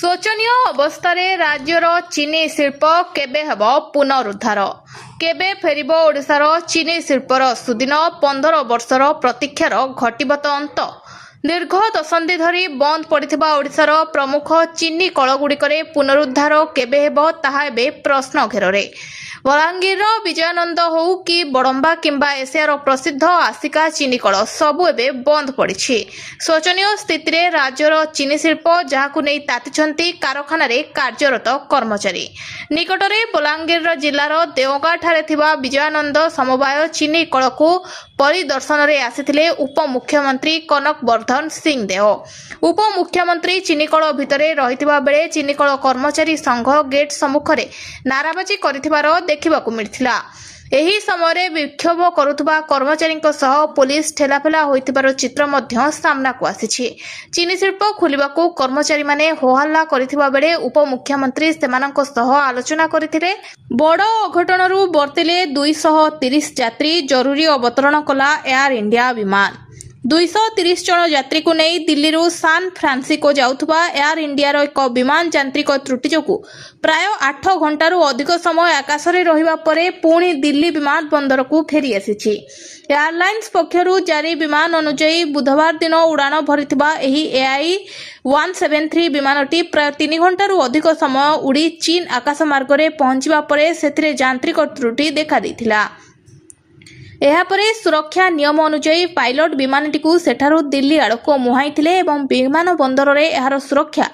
शोचनीय अवस्था राज्यर चीनी शिल्प केबे हेब पुनरुद्धार केबे फेरिब ओडिशार चीनी शिल्पर सुदिन 15 वर्षर प्रतीक्षार घटिब तो अंत। दीर्घ दशंधि धरी बंद पड़िथिबा ओडिशार प्रमुख चीनी कलगुड़िकरे पुनरुद्धार केबे हेब ताहा एबे प्रश्न घेରରେ। बलांगीर विजयानंद हो कि बड़म्बा किंबा एशियार प्रसिद्ध आसिका चीनी कल सबु एबे बंद पड़ी। शोचनीय स्थिति रे राज्यर चीनी शिल्प जहाकु नै तातिछंती कारखाना रे कार्यरत कर्मचारी। निकटरे बलांगीर जिल्लार देवगाँ ठारे थिबा विजयानंद समवाय चीनी कल को परिदर्शन रे आसिथिले उपमुख्यमंत्री कनक वर्धन सिंह देव। उपमुख्यमंत्री चीनी कल भितरे रहिथिबा बेले चीनी कल कर्मचारी संघ गेट सम्मुख रे नाराबाजी करिथिबार देखिबाकू मिलिथिला। एही समय विक्षोभ करुथुबा कर्मचारीଙ୍କ सह पुलिस ठेलाफेला होइथिबार चित्र मध्य सामना को आसीछि। चीनी शिल्प खोलिबाकू कर्मचारी माने होहल्ला करिथिबा बेले उपमुख्यमंत्री सेमानଙ୍କ सह आलोचना करिथिले। बड़ अघटनरू बर्तिले 230 यात्री जरूरी अवतरण कला एयर इंडिया विमान। 230 जन यात्री को नहीं दिल्ली रू सान फ्रांसिस्को जाउथबा एयर इंडिया रो एक विमान यांत्रिक त्रुटि जोगु प्राय 8 घंटारू अधिक समय आकाश रे रहिबा परे पुणी दिल्ली विमान बंदर को फेरी आसीछि। एयरलाइंस पक्षरु जारी विमान अनुसार बुधवार दिन उड़ान भरिथिबा एही एआई 173 विमानटी प्राय 3 घंटारू अधिक समय उड़ी चीन आकाश मार्ग रे पहुंचबा परे सेथिरे यांत्रिक त्रुटि देखा दैथिला। एहापरे सुरक्षा नियम अनुसार पायलट विमानटी को सेठारु दिल्ली आड़को मुहाईथिले एवं विमान बंदर रे एहार सुरक्षा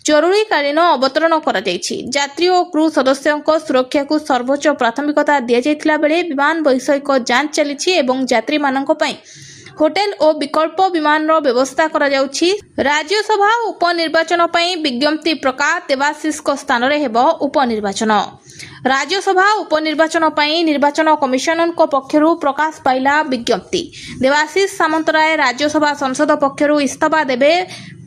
जरूरीकालीन अवतरण करा जायछि। यात्री और क्रू सदस्यों सुरक्षा को सर्वोच्च प्राथमिकता दिया जायथिला बेले विमान वैषयिक जांच चलिछि एवं यात्री मानक पई होटेल और विकल्प विमान रो व्यवस्था करा जाउछि। राज्यसभा उपनिर्वाचन पई विज्ञप्ति प्रकाश देवाशीष को स्थान रे हेबो उपनिर्वाचन। राज्यसभा उपनिर्वाचन पई निर्वाचन कमिशन को पक्षरु प्रकाश पाइला विज्ञप्ति। देवाशीष सामंतराय राज्यसभा संसद पक्षरु इस्तीफा देबे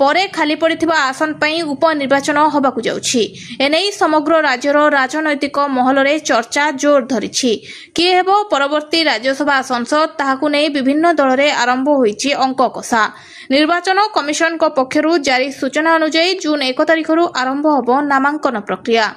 परे खाली पड़िथिबा आसन पई उपनिर्वाचन होबाकू जाउछि। एनै समग्र राज्यर राजनैतिक महल रे चर्चा जोर धरिछि। किए हेबो परवर्ती राज्यसभा संसद ताहाकू नै विभिन्न दल रे आरंभ होईछि अंक कषा। निर्वाचन कमिशन को पक्षरु जारी सूचना अनुसार जून 1 तारिखरु आरंभ होबो नामांकन प्रक्रिया।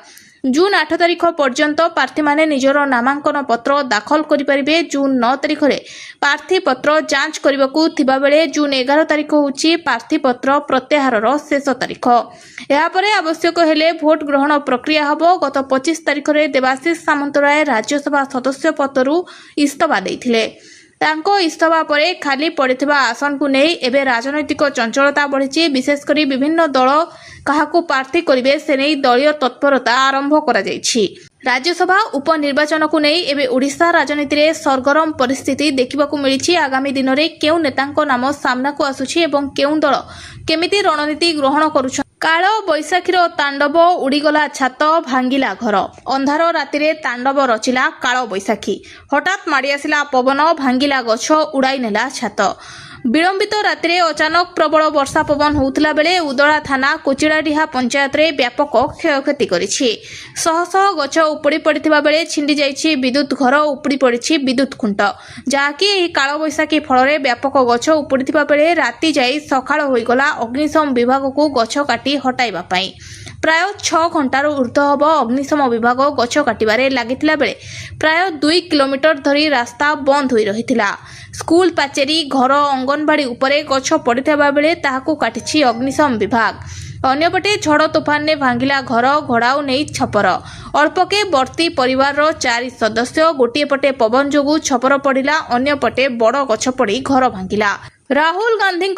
जून 8 तारिख पर्यंत प्रार्थी माने निजर नामांकन पत्र दाखल करि परिबे। जून 9 तारिख रे प्रार्थी पत्र जांच करबाकू थिबा बेले जून 11 तारिख होउछि प्रार्थी पत्र प्रत्याहारर शेष तारिख। एहा परे आवश्यक हेले भोट ग्रहण प्रक्रिया हबो। गत 25 तारिख रे देवाशीष सामंतराय राज्यसभा सदस्य पदरु इस्तीफा दैथिले। तांको इस्तीफा परे खाली पड़िथिबा आसन को नै एबे राजनैतिक चंचलता बढ़िछि। विशेषकर विभिन्न दल काहाकू प्रार्थी करिवे से नै दलीय तत्परता आरंभ करा जायछि। राज्यसभा उपनिर्वाचन को नै एबे ओडिशा राजनीति रे सरगरम परिस्थिति देखिबाकू मिलिछि। आगामी दिन रे केउ नेतांको नाम सामना को आसुछि एवं केउ दल केमिति रणनीति ग्रहण करूछ। काल बैशाखीर तांडव उड़ीगला छात भांगिला घर। अंधार रातिरे तांडव रचिला काल बैशाखी। हठात माड़ी आसिला पवन भांगिला गछ उड़ाई नेला छात। विलंबित रातिरे अचानक प्रबल वर्षा पवन होउतला बेले उदला थाना कोचिड़ाडीहा पंचायत रे व्यापक क्षयक्षति करिछि। शह शह गछ उपड़ी पड़िथिबा बेले छिंडी जाइछि विद्युत घर उपड़ी पड़िछि विद्युत खुंट जाकी एही काल बैशाखी फलरे व्यापक गछ उपड़िथिबा बेले राति जाई सकाळ होइगला अग्निशम विभाग को गछ काटी हटाइबा पई। प्राय 6 घंटार ऊर्ध्व हब अग्निशम विभाग गछ काटिबारे लागिथिला बेले प्राय 2 किलोमीटर धरी रास्ता बंद होई रहिथिला। स्कूल पाचेरी घर अंगनवाड़ी उपरे गछ पड़िथिबा बेले ताहाकू काटिछि अग्निशम विभाग। अन्यपटे झड़ तोफान ने भांगिला घर घोड़ाऊ नहीं छपर। अल्पके बर्ती परिवार 4 सदस्य गोटे पटे पवन जोगु छपर पड़िला अन्य पटे बड़ गछ पड़ी घर भांगिला। राहुल गांधी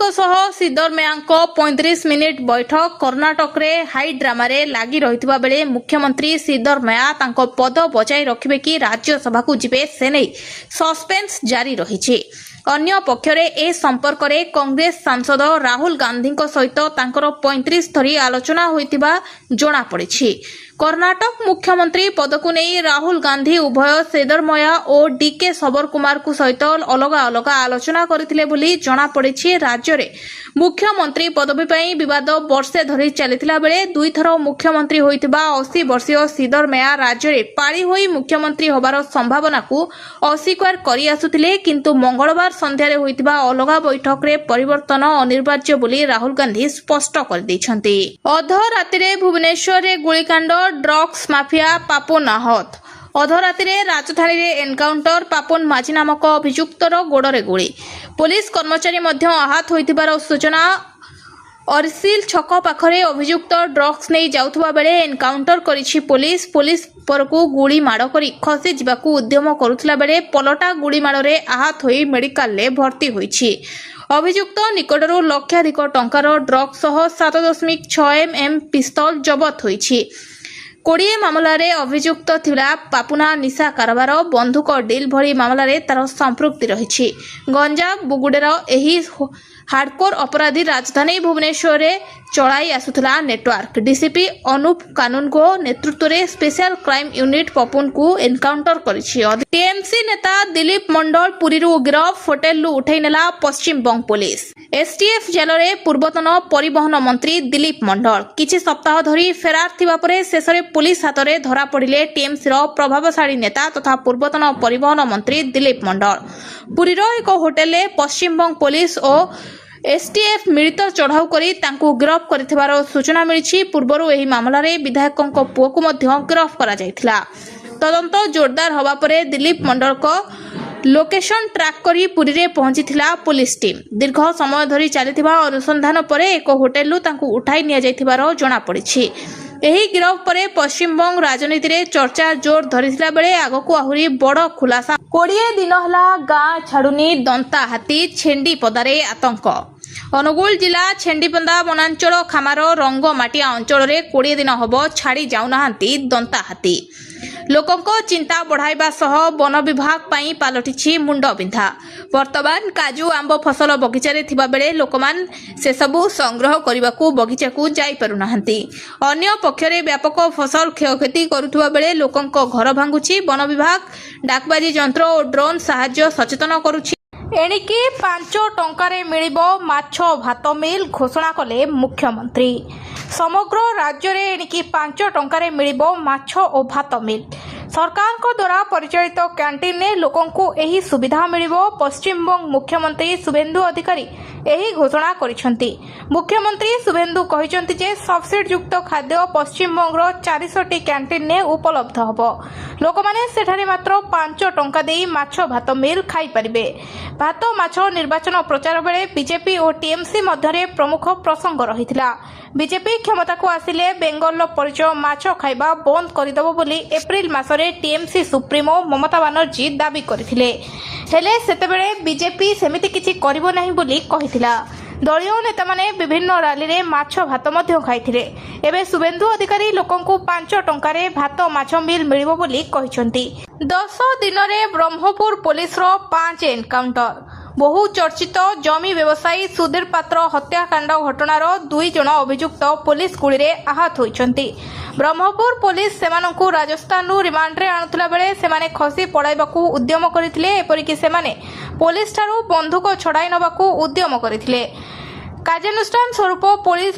सिद्धरमैया 35 मिनिट बैठक। कर्णाटक रे हाई ड्रामा रे लागी रहितबा बेले मुख्यमंत्री सिद्धरमैया तांको पद बचाई रखिबे कि राज्यसभा को जिबे से नै सस्पेंस जारी रहिछि। अन्य पक्षरे ए संपर्क रे कांग्रेस सांसद राहुल गांधी सहित तांकर 35 थरी आलोचना होइतिबा जणा पड़िछि। कर्नाटक मुख्यमंत्री पद को नहीं राहुल गांधी उभय श्रीधरमया और डीके सबर कुमार को सहित अलग अलग आलोचना करथिले बोली जना पड़िछि। राज्य रे मुख्यमंत्री पदवी पई विवाद वर्षे धरी चलिथिला बेले दुई थर मुख्यमंत्री होइतिबा 80 वर्षीय श्रीधरमया राज्य रे पाळी होई मुख्यमंत्री होबार संभावना को अस्वीकार करि आसुथिले, किंतु मंगलवार संध्या रे होइतिबा अलगा बैठक रे परिवर्तन अनिवार्य बोली राहुल गांधी स्पष्ट कर दैछन्ति। अधराति रे भुवनेश्वर रे गोलीकांड, ड्रग्स माफिया पापुन आहत। अधराति रे राजधानी रे एनकाउंटर, पापुन माझी नामक अभियुक्तर गोड़े गोली। पुलिस कर्मचारी मध्य आहत होइतिबार सूचना। अरसिल छक पाखरे अभियुक्त ड्रग्स नहीं जाउथबा बेले एनकाउंटर करिछि पुलिस। पुलिस परकू गुड़ी माड़ करी खसी जिबाकू उद्यम करुथला बेले पलटा गुड़ी माड़रे आहत होई मेडिकल रे भर्ती होइछि। अभियुक्त निकटरू लक्षाधिक टंकार ड्रग्स सह 7.6 mm पिस्तल जबत होइछि। 20 मामलारे अभियुक्त थिला पापुना निशा कारबार, बंधुक डिल भली मामलारे तार संपृक्ति रहिछि। गंजाम बुगुडेर एही हार्डकोर अपराधी राजधानी भुवनेश्वर रे चलाई आसुथला नेटवर्क। डीसीपी अनूप कानूनगो नेतृत्व रे स्पेशल क्राइम यूनिट पपुन को एनकाउंटर करिछि। टीएमसी नेता दिलीप मंडल पुरीरू गिरफ, होटेल लु उठै नेला Paschim Banga police. STF jail रे पूर्वतन परिवहन मंत्री दिलीप मंडल किछि सप्ताह धरी फेरार थिबा परे शेषरे पुलिस हाथ रे धरा पड़िले टीएमसी रो प्रभावशाली नेता तथा पूर्वतन परिवहन मंत्री दिलीप मंडल। पुरीर एक होटेल रे पश्चिम बंग पुलिस और एसटीएफ मिलित चढ़ाऊ करी तांकू गिरफ करथिबार सूचना मिलिछि। पूर्वरु एही मामलारे विधायकक पुओ को मध्य गिरफ करा जायथिला। तदंत जोरदार हवा परे दिलीप मंडल को लोकेशन ट्रैक करी पुरी रे पहुंचीथिला पुलिस टीम। दीर्घ समय धरी चलिथिबा अनुसंधान परे एक होटेलु तांकू उठाई निया जायथिबार जणा पड़िछि। एही गिरफ परे पश्चिम बंग राजनीति रे चर्चा जोर धरिथिला बेले आगकू आहुरी बड़ खुलासा। 20 दिन हला गाँ छाड़ुनी दंता हाथी, छेंडी पदारे आतंक। अनुगुल जिला छेंडीपंदा वनांचल खामार रंगमाटिया अंचल रे 20 दिन हब छाड़ी जाउनाहांती दंता हाथी। लोकंको चिंता बढ़ाइबा सह वन विभाग पाई पालटिछि मुंड बिंधा। वर्तमान काजू आंब फसल बगीचा रे थिबा बेले लोकमान से सबु संग्रह करबाकू बगीचा को जाई पारुनाहांती। अन्य पक्षरे व्यापक फसल क्षयक्षति करुथुबा बेले लोकंको घर भांगुछि। वन विभाग डाकबाजी यंत्र और ड्रोन साहाय्य सचेतन करुछि। एणिकी 5 टंकारे मिलिबो माछ भात मिल घोषणा कले मुख्यमंत्री। समग्र राज्य रे एणिकी 5 टंकारे मिलिबो माछ और भात मिल। सरकार को द्वारा परिचालित कैंटीन ने लोकों को यही सुविधा मिलिबो। पश्चिम बंग मुख्यमंत्री शुभेन्दु अधिकारी यही घोषणा करिसेंती। मुख्यमंत्री शुभेन्दु कहिसेंती जे सब्सिडी युक्त खाद्य पश्चिम बंगर 400 कैंटीन ने उपलब्ध हबो। लोक माने सेठारे मात्र 5 टंका देई माछ भात मिल खाई परिबे। भात माछ निर्वाचन प्रचार बेले बीजेपी और टीएमसी मध्यरे प्रमुख प्रसंग रहिथिला। बीजेपी क्षमता को आसिले बेंगल परिचय माछ खाइबा बंद करदेव बोली एप्रिल मासरे टीएमसी सुप्रीमो ममता बानर्जी दाबी करथिले। हेले सेतेबेले बीजेपी सेमिति किछि करिवो नाही बोली कहिथिला। दलीय नेता माने विभिन्न रैली रे माछ भात मध्य खाइथिले। एबे शुभेन्दु अधिकारी लोकंकु 5 टंकारे भात माछ मिल मिलिबो बोली कहिसंती। 10 दिन रे ब्रह्मपुर पुलिस रो 5 एनकाउंटर। बहु चर्चित जमी व्यवसायी सुधीर पात्र हत्याकांड घटनार 2 जन अभियुक्त पुलिस गुली रे आहत होइछंती। ब्रह्मपुर पुलिस सेमानंकु राजस्थान रिमांड रे आनुथला बेले सेमाने खसी पड़ाइबाकू उद्यम करिथिले। एपरिकि सेमाने पुलिस ठारू बंधुक छड़ाई नबाकू उद्यम करिथिले। कार्यानुष्ठान स्वरूप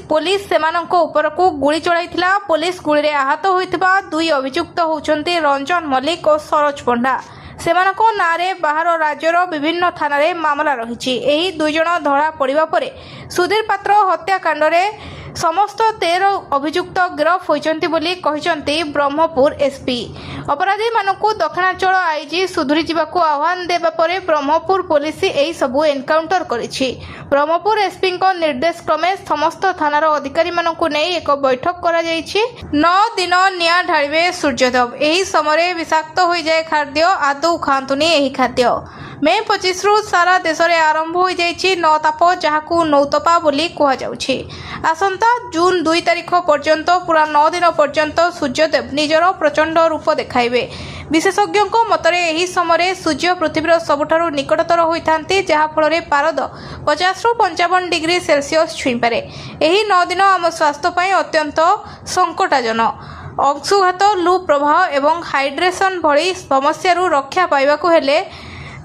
पुलिस सेमानंको उपरकू गुली चलाइथिला। पुलिस गुली रे आहत होइथिबा 2 अभियुक्त होउछंती रंजन मल्लिक और सरोज पंडा। सेमानको नारे बाहर राज्यर विभिन्न थाना रे मामला रहिछि। एही 2 जन धरा पड़िबा परे सुधीर पात्र हत्याकांड रे समस्त 13 अभियुक्त गिरफ होइचंती बोली कहिचंती ब्रह्मपुर एसपी। अपराधी मानकू दक्षिणांचल आईजी सुधुरी जिबाकू आह्वान देबा परे ब्रह्मपुर पुलिस एही सबु एनकाउंटर करिछि। ब्रह्मपुर एसपी को निर्देश क्रमे समस्त थानार अधिकारी मानकू नै एक बैठक करा जायछि। 9 दिन निया ढाळिबे सूर्यदेव। एही समय विषाक्त होई जाय खाद्य, आदौ खांतुनी एही खाद्य। मे 25 रु सारा देश रे आरंभ हो जायछि नौताप, जहाकू नौतपा बोली कहा जाउछि। आसंता जून 2 तारिख पर्यंत पूरा 9 दिन पर्यंत सूर्यदेव निजर प्रचंड रूप देखाइबे। विशेषज्ञों मतरे एही समय सूर्य पृथ्वीर सबुठारु निकटतर होइथांती, जहा फल पारद 50 रु 55 डिग्री सेल्सियस छुईपारे। एही 9 दिन आम स्वास्थ्य पई अत्यंत संकटाजनक। ଅଂଶୁଘାତ, ଲୁ ପ୍ରବାହ ଏବଂ ହାଇଡ୍ରେସନ୍ ଭଳି ସମସ୍ୟାରୁ ରକ୍ଷା ପାଇବାକୁ ହେଲେ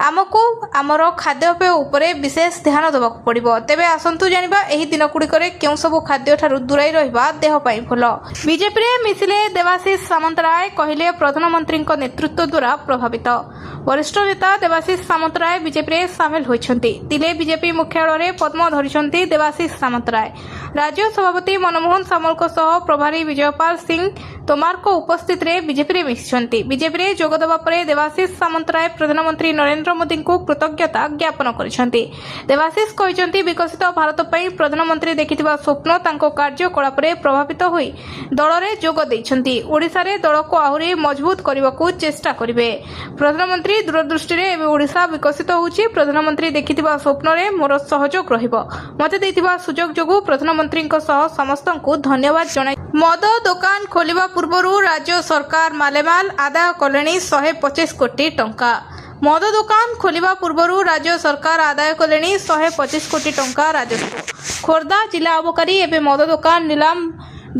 ଆମକୁ ଆମର ଖାଦ୍ୟପେୟ ଉପରେ ବିଶେଷ ଧ୍ୟାନ ଦେବାକୁ ପଡ଼ିବ। ତେବେ ଆସନ୍ତୁ ଜାଣିବା ଏହି ଦିନଗୁଡ଼ିକରେ କେଉଁ ସବୁ ଖାଦ୍ୟଠାରୁ ଦୂରେଇ ରହିବା ଦେହ ପାଇଁ ଭଲ। ବିଜେପିରେ ମିଶିଲେ ଦେବାଶିଷ ସାମନ୍ତରାୟ, କହିଲେ ପ୍ରଧାନମନ୍ତ୍ରୀଙ୍କ ନେତୃତ୍ୱ ଦ୍ୱାରା ପ୍ରଭାବିତ। ବରିଷ୍ଠ ନେତା ଦେବାଶିଷ ସାମନ୍ତରାୟ ବିଜେପିରେ ସାମିଲ ହୋଇଛନ୍ତି। ଦିଲ୍ଲୀ ବିଜେପି ମୁଖ୍ୟାଳୟରେ ପଦ୍ମ ଧରିଛନ୍ତି ଦେବାଶିଷ ସାମନ୍ତରାୟ। ରାଜ୍ୟ ସଭାପତି ମନମୋହନ ସାମଲଙ୍କ ସହ ପ୍ରଭାରୀ ବିଜୟପାଲ ସିଂ ତୋମାରଙ୍କ ଉପସ୍ଥିତିରେ ବିଜେପିରେ ମିଶିଛନ୍ତି। ବିଜେପିରେ ଯୋଗ ଦେବା ପରେ ଦେବାଶିଷ ସାମନ୍ତରାୟ ପ୍ରଧାନମନ୍ତ୍ରୀ ନରେନ୍ଦ୍ର ମୋଦିଙ୍କୁ କୃତଜ୍ଞତା ଜ୍ଞାପନ କରିଛନ୍ତି। ଦେବାଶିଷ କହିଛନ୍ତି, ବିକଶିତ ଭାରତ ପାଇଁ ପ୍ରଧାନମନ୍ତ୍ରୀ ଦେଖିଥିବା ସ୍ୱପ୍ନ ତାଙ୍କ କାର୍ଯ୍ୟକଳାପରେ ପ୍ରଭାବିତ ହୋଇ ଦଳରେ ଯୋଗ ଦେଇଛନ୍ତି। ଓଡ଼ିଶାରେ ଦଳକୁ ଆହୁରି ମଜବୁତ କରିବାକୁ ଚେଷ୍ଟା କରିବେ। ପ୍ରଧାନମନ୍ତ୍ରୀ ଦୂରଦୃଷ୍ଟିରେ ଏବେ ଓଡ଼ିଶା ବିକଶିତ ହେଉଛି। ପ୍ରଧାନମନ୍ତ୍ରୀ ଦେଖିଥିବା ସ୍ୱପ୍ନରେ ମୋର ସହଯୋଗ ରହିବ। ମୋତେ ଦେଇଥିବା ସୁଯୋଗ ଯୋଗୁଁ ପ୍ରଧାନମନ୍ତ୍ରୀଙ୍କ ସହ ସମସ୍ତଙ୍କୁ ଧନ୍ୟବାଦ ଜଣାଇ ମଦ ଦୋକାନ ଖୋଲିବା ପୂର୍ବରୁ ରାଜ୍ୟ ସରକାର ମାଲେମାଲ ଆଦାୟ କଲେଣି 125 କୋଟି ଟଙ୍କା। ମଦ ଦୋକାନ ଖୋଲିବା ପୂର୍ବରୁ ରାଜ୍ୟ ସରକାର ଆଦାୟ କଲେଣି 125 କୋଟି ଟଙ୍କା ରାଜସ୍ୱ। ଖୋର୍ଦ୍ଧା ଜିଲ୍ଲା ଅବକାରୀ ଏବେ ମଦ ଦୋକାନ ନିଲାମ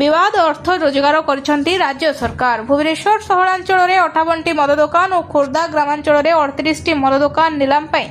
ବିବାଦ ଅର୍ଥ ରୋଜଗାର କରିଛନ୍ତି ରାଜ୍ୟ ସରକାର। ଭୁବନେଶ୍ୱର ସହରାଞ୍ଚଳରେ 58ଟି ମଦ ଦୋକାନ ଓ ଖୋର୍ଦ୍ଧା ଗ୍ରାମାଞ୍ଚଳରେ 38ଟି ମଦ ଦୋକାନ ନିଲାମ ପାଇଁ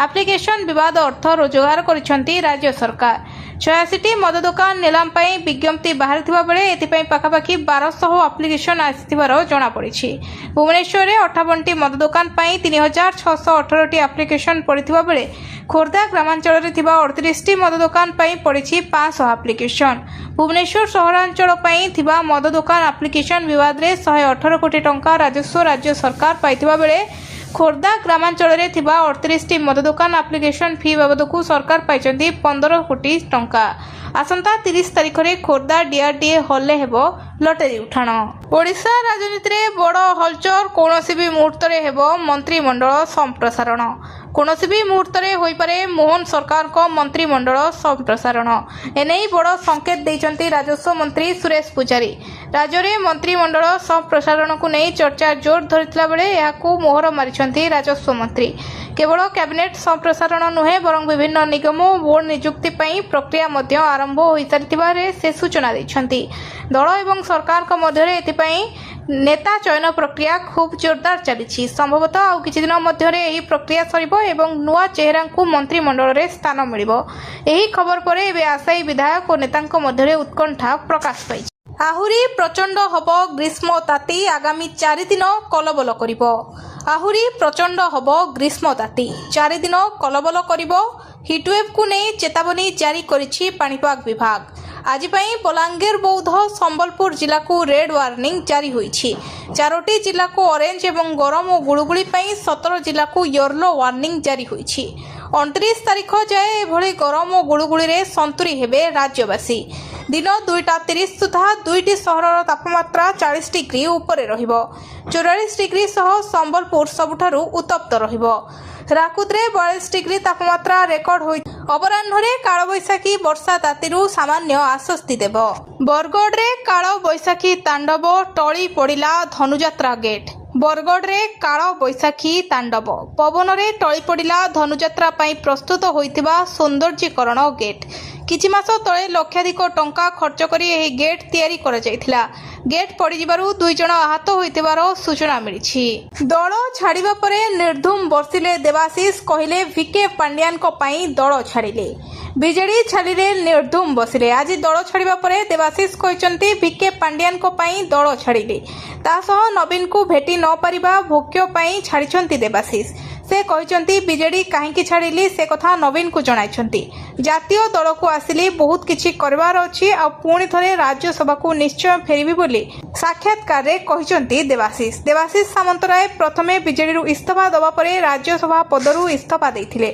ଆପ୍ଲିକେସନ ବିବାଦ ଅର୍ଥ ରୋଜଗାର କରିଛନ୍ତି ରାଜ୍ୟ ସରକାର। 86ଟି ମଦ ଦୋକାନ ନିଲାମ ପାଇଁ ବିଜ୍ଞପ୍ତି ବାହାରିଥିବା ବେଳେ ଏଥିପାଇଁ ପାଖାପାଖି 1200 ଆପ୍ଲିକେସନ ଆସିଥିବାର ଜଣାପଡ଼ିଛି। ଭୁବନେଶ୍ୱରରେ 58ଟି ମଦ ଦୋକାନ ପାଇଁ 3618ଟି ଆପ୍ଲିକେସନ ପଡ଼ିଥିବା ବେଳେ ଖୋର୍ଦ୍ଧା ଗ୍ରାମାଞ୍ଚଳରେ ଥିବା 38ଟି ମଦ ଦୋକାନ ପାଇଁ ପଡ଼ିଛି 500 ଆପ୍ଲିକେସନ। ଭୁବନେଶ୍ୱର ସହରାଞ୍ଚଳ ପାଇଁ ଥିବା ମଦ ଦୋକାନ ଆପ୍ଲିକେସନ ବିବାଦରେ 118 କୋଟି ଟଙ୍କା ରାଜସ୍ୱ ରାଜ୍ୟ ସରକାର ପାଇଥିବା ବେଳେ ଖୋର୍ଦ୍ଧା ଗ୍ରାମାଞ୍ଚଳରେ ଥିବା 38ଟି ମଦ ଦୋକାନ ଆପ୍ଲିକେସନ ଫି ବାବଦକୁ ସରକାର ପାଇଛନ୍ତି 15 କୋଟି ଟଙ୍କା। ଆସନ୍ତା 30 ତାରିଖରେ ଖୋର୍ଦ୍ଧା ଡିଆରଡିଏ ହଲ୍ରେ ହେବ ଲଟେରୀ ଉଠାଣ। ଓଡ଼ିଶା ରାଜନୀତିରେ ବଡ଼ ହଲଚଲ କୌଣସି ବି ମୁହୂର୍ତ୍ତରେ ହେବ ମନ୍ତ୍ରିମଣ୍ଡଳ ସମ୍ପ୍ରସାରଣ। କୌଣସି ବି ମୁହୂର୍ତ୍ତରେ ହୋଇପାରେ ମୋହନ ସରକାରଙ୍କ ମନ୍ତ୍ରିମଣ୍ଡଳ ସମ୍ପ୍ରସାରଣ। ଏନେଇ ବଡ଼ ସଂକେତ ଦେଇଛନ୍ତି ରାଜସ୍ୱ ମନ୍ତ୍ରୀ ସୁରେଶ ପୂଜାରୀ। ରାଜ୍ୟରେ ମନ୍ତ୍ରିମଣ୍ଡଳ ସମ୍ପ୍ରସାରଣକୁ ନେଇ ଚର୍ଚ୍ଚା ଜୋର ଧରିଥିଲା ବେଳେ ଏହାକୁ ମୋହର ମାରିଛନ୍ତି ରାଜସ୍ୱ ମନ୍ତ୍ରୀ। କେବଳ କ୍ୟାବିନେଟ୍ ସମ୍ପ୍ରସାରଣ ନୁହେଁ ବରଂ ବିଭିନ୍ନ ନିଗମ ଓ ବୋର୍ଡ ନିଯୁକ୍ତି ପାଇଁ ପ୍ରକ୍ରିୟା ମଧ୍ୟ ଆରମ୍ଭ ହୋଇସାରିଥିବାରେ ସେ ସୂଚନା ଦେଇଛନ୍ତି। ଦଳ ଏବଂ ସରକାରଙ୍କ ମଧ୍ୟରେ ଏଥିପାଇଁ ନେତା ଚୟନ ପ୍ରକ୍ରିୟା ଖୁବ୍ ଜୋରଦାର ଚାଲିଛି। ସମ୍ଭବତଃ ଆଉ କିଛି ଦିନ ମଧ୍ୟରେ ଏହି ପ୍ରକ୍ରିୟା ସରିବ ଏବଂ ନୂଆ ଚେହେରାଙ୍କୁ ମନ୍ତ୍ରିମଣ୍ଡଳରେ ସ୍ଥାନ ମିଳିବ। ଏହି ଖବର ପରେ ଏବେ ଆଶାୟୀ ବିଧାୟକ ଓ ନେତାଙ୍କ ମଧ୍ୟରେ ଉତ୍କଣ୍ଠା ପ୍ରକାଶ ପାଇଛି। ଆହୁରି ପ୍ରଚଣ୍ଡ ହେବ ଗ୍ରୀଷ୍ମ ତାତି, ଆଗାମୀ 4 ଦିନ କଲବଲ କରିବ। ଆହୁରି ପ୍ରଚଣ୍ଡ ହେବ ଗ୍ରୀଷ୍ମ ତାତି, 4 ଦିନ କଲବଲ କରିବ। ହିଟୱେଭ୍କୁ ନେଇ ଚେତାବନୀ ଜାରି କରିଛି ପାଣିପାଗ ବିଭାଗ। ଆଜି ପାଇଁ ବଲାଙ୍ଗୀର, ବୌଦ୍ଧ, ସମ୍ବଲପୁର ଜିଲ୍ଲାକୁ ରେଡ୍ ୱାର୍ଣ୍ଣିଂ ଜାରି ହୋଇଛି। 4ଟି ଜିଲ୍ଲାକୁ ଅରେଞ୍ଜ ଏବଂ ଗରମ ଓ ଗୁଳୁଗୁଳି ପାଇଁ 17 ଜିଲ୍ଲାକୁ ୟେଲୋ ୱାର୍ଣ୍ଣିଂ ଜାରି ହୋଇଛି। 29 ତାରିଖ ଯାଏ ଏଭଳି ଗରମ ଓ ଗୁଳୁଗୁଳିରେ ସନ୍ତୁରି ହେବେ ରାଜ୍ୟବାସୀ। ଦିନ 2ଟା 30 ସୁଦ୍ଧା 2ଟି ସହରର ତାପମାତ୍ରା 40 ଡିଗ୍ରୀ ଉପରେ ରହିବ। 44 ଡିଗ୍ରୀ ସହ ସମ୍ବଲପୁର ସବୁଠାରୁ ଉତ୍ତପ୍ତ ରହିବ। ରାକୁତରେ 42 ଡିଗ୍ରୀ ତାପମାତ୍ରା ରେକର୍ଡ ହୋଇ ଅପରାହ୍ନରେ କାଳବୈଶାଖୀ ବର୍ଷା ତାତିରୁ ସାମାନ୍ୟ ଆଶ୍ୱସ୍ତି ଦେବ। ବରଗଡ଼ରେ କାଳବୈଶାଖୀ ତାଣ୍ଡବ, ଟଳି ପଡ଼ିଲା ଧନୁଯାତ୍ରା ଗେଟ୍। ବରଗଡ଼ରେ କାଳବୈଶାଖୀ ତାଣ୍ଡବ, ପବନରେ ଟଳି ପଡ଼ିଲା ଧନୁଯାତ୍ରା ପାଇଁ ପ୍ରସ୍ତୁତ ହୋଇଥିବା ସୌନ୍ଦର୍ଯ୍ୟକରଣ ଗେଟ୍। କିଛି ମାସ ତଳେ ଲକ୍ଷାଧିକ ଟଙ୍କା ଖର୍ଚ୍ଚ କରି ଏହି ଗେଟ୍ ତିଆରି କରାଯାଇଥିଲା। ଗେଟ୍ ପଡ଼ିଯିବାରୁ 2 ଜଣ ଆହତ ହୋଇଥିବାର ସୂଚନା ମିଳିଛି। ଦଳ ଛାଡ଼ିବା ପରେ ନିର୍ଧୁମ ବର୍ଷିଲେ ଦେବାଶିଷ, କହିଲେ ଭିକେ ପାଣ୍ଡିଆନଙ୍କ ପାଇଁ ଦଳ ଛାଡ଼ିଲେ। ବିଜେଡି ଛାଡ଼ିଲେ ନିର୍ଧୁମ ବସିଲେ। ଆଜି ଦଳ ଛାଡ଼ିବା ପରେ ଦେବାଶିଷ କହିଛନ୍ତି ଭିକେ ପାଣ୍ଡିଆନଙ୍କ ପାଇଁ ଦଳ ଛାଡ଼ିଲେ। ତା ସହ ନବୀନଙ୍କୁ ଭେଟି ନ ପାରିବା ଭୋକ୍ୟ ପାଇଁ ଛାଡ଼ିଛନ୍ତି ଦେବାଶିଷ। ସେ କହିଛନ୍ତି ବିଜେଡି କାହିଁକି ଛାଡ଼ିଲି ସେ କଥା ନବୀନଙ୍କୁ ଜଣାଇଛନ୍ତି। ଜାତୀୟ ଦଳକୁ ଆସିଲି, ବହୁତ କିଛି କରିବାର ଅଛି, ଆଉ ପୁଣି ଥରେ ରାଜ୍ୟସଭାକୁ ନିଶ୍ଚୟ ଫେରିବି ବୋଲି ସାକ୍ଷାତକାରରେ କହିଛନ୍ତି ଦେବାଶିଷ। ଦେବାଶିଷ ସାମନ୍ତରାୟ ପ୍ରଥମେ ବିଜେଡିରୁ ଇସ୍ତଫା ଦେବା ପରେ ରାଜ୍ୟସଭା ପଦରୁ ଇସ୍ତଫା ଦେଇଥିଲେ।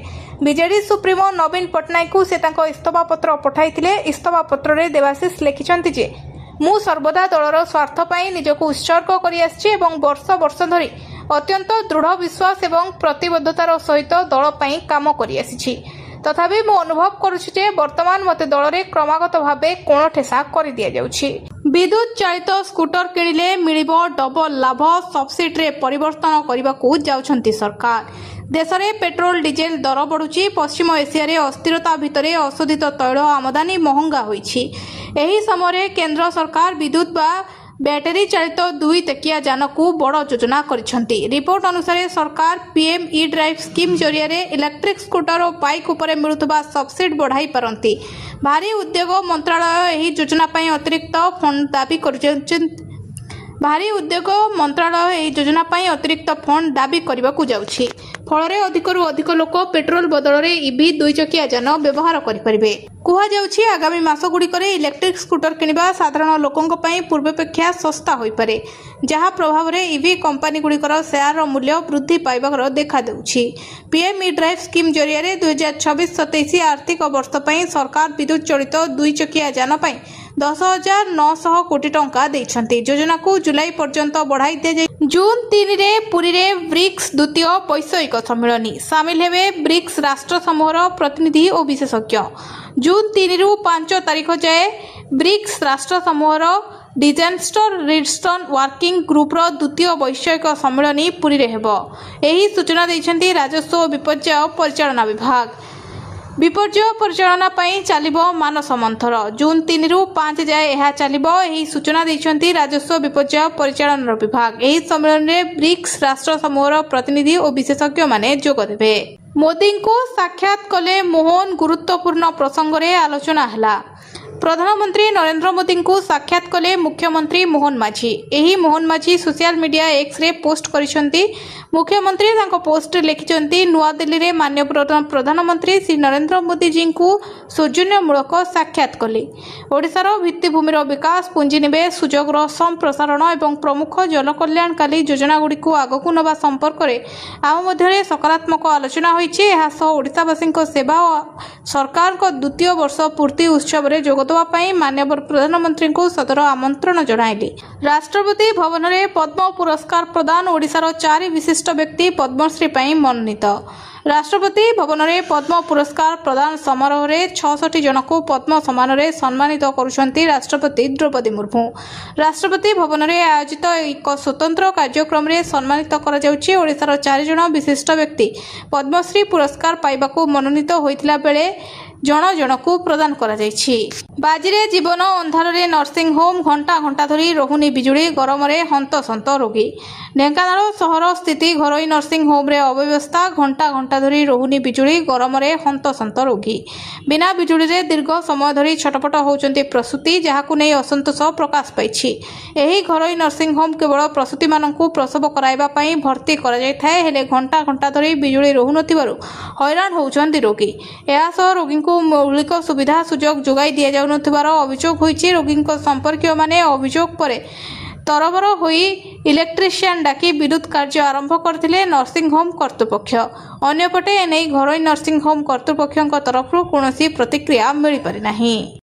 ବିଜେଡି ସୁପ୍ରିମୋ ନବୀନ ପଟ୍ଟନାୟକଙ୍କୁ ସେ ତାଙ୍କ ଇସ୍ତଫା ପତ୍ର ପଠାଇଥିଲେ। ଇସ୍ତଫା ପତ୍ରରେ ଦେବାଶିଷ ଲେଖିଛନ୍ତି ଯେ ମୁଁ ସର୍ବଦା ଦଳର ସ୍ୱାର୍ଥ ପାଇଁ ନିଜକୁ ଉତ୍ସର୍ଗ କରିଆସିଛି ଏବଂ ବର୍ଷ ବର୍ଷ ଧରି ଅତ୍ୟନ୍ତ ଦୃଢ଼ ବିଶ୍ୱାସ ଏବଂ ପ୍ରତିବଦ୍ଧତାର ସହିତ ଦଳ ପାଇଁ କାମ କରିଆସିଛି। ତଥାପି ମୁଁ ଅନୁଭବ କରୁଛି ଯେ ବର୍ତ୍ତମାନ ମୋତେ ଦଳରେ କ୍ରମାଗତ ଭାବେ କୋଣଠେସା କରିଦିଆଯାଉଛି। ବିଦ୍ୟୁତ ଚାଳିତ ସ୍କୁଟର କିଣିଲେ ମିଳିବ ଡବଲ ଲାଭ, ସବସିଡିରେ ପରିବର୍ତ୍ତନ କରିବାକୁ ଯାଉଛନ୍ତି ସରକାର। ଦେଶରେ ପେଟ୍ରୋଲ ଡିଜେଲ ଦର ବଢ଼ୁଛି। ପଶ୍ଚିମ ଏସିଆରେ ଅସ୍ଥିରତା ଭିତରେ ଅଶୋଧିତ ତୈଳ ଆମଦାନୀ ମହଙ୍ଗା ହୋଇଛି। ଏହି ସମୟରେ କେନ୍ଦ୍ର ସରକାର ବିଦ୍ୟୁତ ବା ବ୍ୟାଟେରୀ ଚାଳିତ 2 ତେକିଆ ଯାନକୁ ବଡ଼ ଯୋଜନା କରିଛନ୍ତି। ରିପୋର୍ଟ ଅନୁସାରେ ସରକାର ପିଏମ୍ ଇ ଡ୍ରାଇଭ୍ ସ୍କିମ୍ ଜରିଆରେ ଇଲେକ୍ଟ୍ରିକ୍ ସ୍କୁଟର ଓ ବାଇକ୍ ଉପରେ ମିଳୁଥିବା ସବସିଡି ବଢ଼ାଇ ପାରନ୍ତି। ଭାରୀ ଉଦ୍ୟୋଗ ମନ୍ତ୍ରଣାଳୟ ଏହି ଯୋଜନା ପାଇଁ ଅତିରିକ୍ତ ଫଣ୍ଡ ଦାବି କରିଛନ୍ତି। ଦାବି କରିବାକୁ ଯାଉଛି, ଫଳରେ ଅଧିକରୁ ଅଧିକ ଲୋକ ପେଟ୍ରୋଲ ବଦଳରେ ଇଭି 2 ଚକିଆ ଯାନ ବ୍ୟବହାର କରିପାରିବେ। କୁହାଯାଉଛି ଆଗାମୀ ମାସଗୁଡ଼ିକରେ ଇଲେକ୍ଟ୍ରିକ୍ ସ୍କୁଟର କିଣିବା ସାଧାରଣ ଲୋକଙ୍କ ପାଇଁ ପୂର୍ବାପେକ୍ଷା ଶସ୍ତା ହୋଇପାରେ, ଯାହା ପ୍ରଭାବରେ ଇଭି କମ୍ପାନୀଗୁଡ଼ିକର ସେୟାରର ମୂଲ୍ୟ ବୃଦ୍ଧି ପାଇବାର ଦେଖାଦେଉଛି। ପିଏମ୍ ଇ ଡ୍ରାଇଭ୍ ସ୍କିମ୍ ଜରିଆରେ 2026-27 ଆର୍ଥିକ ବର୍ଷ ପାଇଁ ସରକାର ବିଦ୍ୟୁତ ଚାଳିତ 2 ଚକିଆ ଯାନ ପାଇଁ 10,900 କୋଟି ଟଙ୍କା ଦେଇଛନ୍ତି। ଯୋଜନାକୁ ଜୁଲାଇ ପର୍ଯ୍ୟନ୍ତ ବଢ଼ାଇ ଦିଆଯାଇ ଜୁନ୍ 3ରେ ପୁରୀରେ ବ୍ରିକ୍ସ ଦ୍ୱିତୀୟ ବୈଷୟିକ ସମ୍ମିଳନୀ ସାମିଲ ହେବେ ବ୍ରିକ୍ସ ରାଷ୍ଟ୍ର ସମୂହର ପ୍ରତିନିଧି ଓ ବିଶେଷଜ୍ଞ। ଜୁନ୍ 3ରୁ 5 ତାରିଖ ଯାଏ ବ୍ରିକ୍ସ ରାଷ୍ଟ୍ର ସମୂହର ଡିଜାଷ୍ଟର ରିସ୍ପନ୍ସ ୱାର୍କିଂ ଗ୍ରୁପର ଦ୍ୱିତୀୟ ବୈଷୟିକ ସମ୍ମିଳନୀ ପୁରୀରେ ହେବ। ଏହି ସୂଚନା ଦେଇଛନ୍ତି ରାଜସ୍ୱ ଓ ବିପର୍ଯ୍ୟୟ ପରିଚାଳନା ବିଭାଗ। ବିପର୍ଯ୍ୟୟ ପରିଚାଳନା ପାଇଁ ଚାଲିବ ମାନସ ମନ୍ଥର। ଜୁନ୍ 3ରୁ 5 ଯାଏ ଏହା ଚାଲିବ। ଏହି ସୂଚନା ଦେଇଛନ୍ତି ରାଜସ୍ୱ ବିପର୍ଯ୍ୟୟ ପରିଚାଳନା ବିଭାଗ। ଏହି ସମ୍ମିଳନୀରେ ବ୍ରିକ୍ସ ରାଷ୍ଟ୍ର ସମୂହର ପ୍ରତିନିଧି ଓ ବିଶେଷଜ୍ଞମାନେ ଯୋଗଦେବେ। ମୋଦିଙ୍କୁ ସାକ୍ଷାତ କଲେ ମୋହନ ଗୁରୁତ୍ୱପୂର୍ଣ୍ଣ ପ୍ରସଙ୍ଗରେ ଆଲୋଚନା ହେଲା। ପ୍ରଧାନମନ୍ତ୍ରୀ ନରେନ୍ଦ୍ର ମୋଦିଙ୍କୁ ସାକ୍ଷାତ କଲେ ମୁଖ୍ୟମନ୍ତ୍ରୀ ମୋହନ ମାଝୀ। ଏହି ମୋହନ ମାଝୀ ସୋସିଆଲ ମିଡିଆ ଏକ୍ସରେ ପୋଷ୍ଟ କରିଛନ୍ତି। ମୁଖ୍ୟମନ୍ତ୍ରୀ ତାଙ୍କ ପୋଷ୍ଟରେ ଲେଖିଛନ୍ତି, ନୂଆଦିଲ୍ଲୀରେ ମାନ୍ୟବର ପ୍ରଧାନମନ୍ତ୍ରୀ ଶ୍ରୀ ନରେନ୍ଦ୍ର ମୋଦିଜୀଙ୍କୁ ସୌଜନ୍ୟମୂଳକ ସାକ୍ଷାତ କଲେ। ଓଡ଼ିଶାର ଭିତ୍ତିଭୂମିର ବିକାଶ, ପୁଞ୍ଜିନିବେଶ, ସୁଯୋଗର ସମ୍ପ୍ରସାରଣ ଏବଂ ପ୍ରମୁଖ ଜନକଲ୍ୟାଣକାରୀ ଯୋଜନାଗୁଡ଼ିକୁ ଆଗକୁ ନେବା ସମ୍ପର୍କରେ ଆମ ମଧ୍ୟରେ ସକାରାତ୍ମକ ଆଲୋଚନା ହୋଇଛି। ଏହା ସହ ଓଡ଼ିଶାବାସୀଙ୍କ ସେବା ଓ ସରକାରଙ୍କ 2ୟ ବର୍ଷ ପୂର୍ତ୍ତି ଉତ୍ସବରେ ଯୋଗଦେବା ପାଇଁ ମାନ୍ୟବର ପ୍ରଧାନମନ୍ତ୍ରୀଙ୍କୁ ସଦର ଆମନ୍ତ୍ରଣ ଜଣାଇଲି। ରାଷ୍ଟ୍ରପତି ଭବନରେ ପଦ୍ମ ପୁରସ୍କାର ପ୍ରଦାନ। ଓଡ଼ିଶାର 4 ବିଶିଷ୍ଟ ବ୍ୟକ୍ତି ପଦ୍ମଶ୍ରୀ ପାଇଁ ମନୋନୀତ। ରାଷ୍ଟ୍ରପତି ଭବନରେ ପଦ୍ମ ପୁରସ୍କାର ପ୍ରଦାନ ସମାରୋହରେ 66 ଜଣଙ୍କୁ ପଦ୍ମ ସମ୍ମାନରେ ସମ୍ମାନିତ କରୁଛନ୍ତି ରାଷ୍ଟ୍ରପତି ଦ୍ରୌପଦୀ ମୁର୍ମୁ। ରାଷ୍ଟ୍ରପତି ଭବନରେ ଆୟୋଜିତ ଏକ ସ୍ୱତନ୍ତ୍ର କାର୍ଯ୍ୟକ୍ରମରେ ସମ୍ମାନିତ କରାଯାଉଛି। ଓଡ଼ିଶାର 4 ଜଣ ବିଶିଷ୍ଟ ବ୍ୟକ୍ତି ପଦ୍ମଶ୍ରୀ ପୁରସ୍କାର ପାଇବାକୁ ମନୋନୀତ ହୋଇଥିଲା ବେଳେ ଜଣ ଜଣକୁ ପ୍ରଦାନ କରାଯାଇଛି। ବାଜିରେ ଜୀବନ, ଅନ୍ଧାରରେ ନର୍ସିଂ ହୋମ୍, ଘଣ୍ଟା ଘଣ୍ଟା ଧରି ରହୁନି ବିଜୁଳି, ଗରମରେ ହନ୍ତସନ୍ତ ରୋଗୀ। ଢେଙ୍କାନାଳ ସହର ସ୍ଥିତି ଘରୋଇ ନର୍ସିଂ ହୋମ୍ରେ ଅବ୍ୟବସ୍ଥା, ଘଣ୍ଟା ଘଣ୍ଟା ଧରି ରହୁନି ବିଜୁଳି, ଗରମରେ ହନ୍ତସନ୍ତ ରୋଗୀ। ବିନା ବିଜୁଳିରେ ଦୀର୍ଘ ସମୟ ଧରି ଛଟପଟ ହେଉଛନ୍ତି ପ୍ରସୂତି, ଯାହାକୁ ନେଇ ଅସନ୍ତୋଷ ପ୍ରକାଶ ପାଇଛି। ଏହି ଘରୋଇ ନର୍ସିଂ ହୋମ୍ କେବଳ ପ୍ରସୂତିମାନଙ୍କୁ ପ୍ରସବ କରାଇବା ପାଇଁ ଭର୍ତ୍ତି କରାଯାଇଥାଏ, ହେଲେ ଘଣ୍ଟା ଘଣ୍ଟା ଧରି ବିଜୁଳି ରହୁନଥିବାରୁ ହଇରାଣ ହେଉଛନ୍ତି ରୋଗୀ। ଏହାସହ ରୋଗୀଙ୍କୁ ମୌଳିକ ସୁବିଧା ସୁଯୋଗ ଯୋଗାଇ ଦିଆଯାଉନଥିବାର ଅଭିଯୋଗ ହୋଇଛି। ରୋଗୀଙ୍କ ସମ୍ପର୍କୀୟମାନେ ଅଭିଯୋଗ ପରେ ତରବର ହୋଇ ଇଲେକ୍ଟ୍ରିସିଆନ୍ ଡାକି ବିଦ୍ୟୁତ କାର୍ଯ୍ୟ ଆରମ୍ଭ କରିଥିଲେ ନର୍ସିଂ ହୋମ୍ କର୍ତ୍ତୃପକ୍ଷ। ଅନ୍ୟପଟେ ଏନେଇ ଘରୋଇ ନର୍ସିଂ ହୋମ୍ କର୍ତ୍ତୃପକ୍ଷଙ୍କ ତରଫରୁ କୌଣସି ପ୍ରତିକ୍ରିୟା ମିଳିପାରିନାହିଁ।